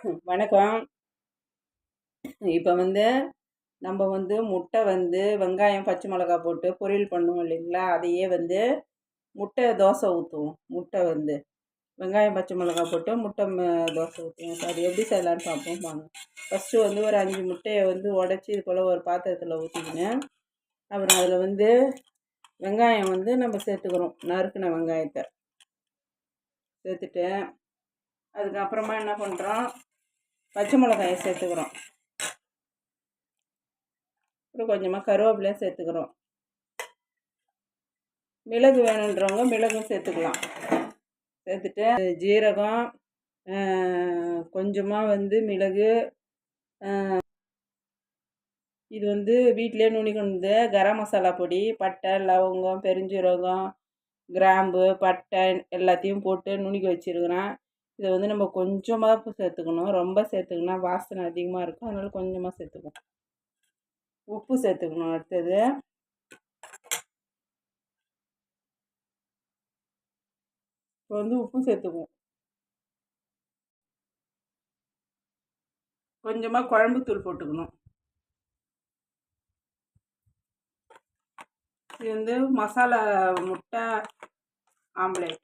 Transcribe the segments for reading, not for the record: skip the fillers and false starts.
வணக்கம். இப்போ நம்ம முட்டை வெங்காயம் பச்சை மிளகா போட்டு பொரியல் பண்ணுவோம் இல்லைங்களா? அதையே முட்டை தோசை ஊற்றுவோம். முட்டை வெங்காயம் பச்சை மிளகா போட்டு முட்டை தோசை ஊற்றுவோம். அது எப்படி செய்யலான்னு பார்ப்போம் வாங்க. ஃபஸ்ட்டு ஒரு 5 முட்டையை உடச்சி இது போல் ஒரு பாத்திரத்தில் ஊற்றிக்கின்னு அப்புறம் அதில் வெங்காயம் நம்ம சேர்த்துக்கிறோம். நறுக்கின வெங்காயத்தை சேர்த்துட்டு அதுக்கப்புறமா என்ன பண்ணுறோம், பச்சை மிளகாயை சேர்த்துக்கிறோம். அப்புறம் கொஞ்சமாக கருவேப்பிலையும் சேர்த்துக்கிறோம். மிளகு வேணுன்றவங்க மிளகும் சேர்த்துக்கலாம். சேர்த்துட்டு ஜீரகம், கொஞ்சமாக மிளகு, இது வீட்டிலே நுனி கொண்டு கரம் மசாலா பொடி, பட்டை, லவங்கம், பெருஞ்சீரகம், கிராம்பு, பட்டை எல்லாத்தையும் போட்டு நுணுக்கி வச்சுருக்கிறேன். இதை நம்ம கொஞ்சமாக சேர்த்துக்கணும். ரொம்ப சேர்த்துக்கணும்னா வாசனை அதிகமாக இருக்கும். அதனால் கொஞ்சமாக சேர்த்துக்கணும். உப்பு சேர்த்துக்கணும். அடுத்தது இப்போ உப்பு சேர்த்துக்குவோம். கொஞ்சமாக குழம்புத்தூள் போட்டுக்கணும். இது மசாலா முட்டை ஆம்லேட்.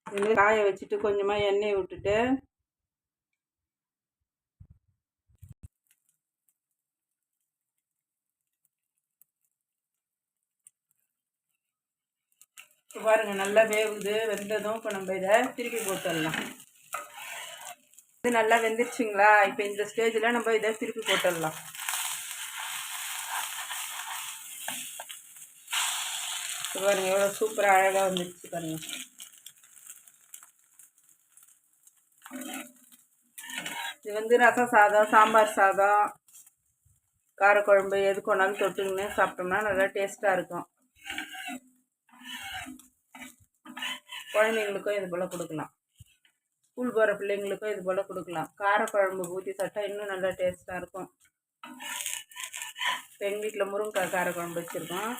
இது காய வச்சுட்டு கொஞ்சமாக எண்ணெய் விட்டுட்டு பாருங்கள், நல்லா வேகுது. வெந்ததும் இப்போ நம்ம இதை திருப்பி போட்டுடலாம். இது நல்லா வெந்துருச்சுங்களா? இப்போ இந்த ஸ்டேஜில் நம்ம இதை திருப்பி போட்டுடலாம். பாருங்க எவ்வளோ சூப்பராக அழகாக வந்துருச்சு பாருங்க. இது ரசம் சாதம், சாம்பார் சாதம், காரக்குழம்பு எது கொண்டாலும் தொட்டுக்கின்னு சாப்பிட்டோம்னா நல்லா டேஸ்ட்டாக இருக்கும். குழந்தைங்களுக்கும் இது போல் கொடுக்கலாம். ஸ்கூல் போகிற பிள்ளைங்களுக்கும் இது போல் கொடுக்கலாம். காரக்குழம்பு ஊற்றி சாப்பிட்டா இன்னும் நல்லா டேஸ்ட்டாக இருக்கும். இப்போ எங்கள் வீட்டில் முருங்கைக்காய் காரக்குழம்பு வச்சுருக்கோம்.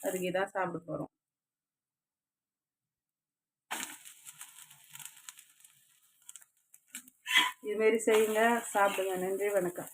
அதுக்கு இதான் சாப்பிட போகிறோம். இதுமாரி செய்யுங்க, சாப்பிடுங்க. நன்றி, வணக்கம்.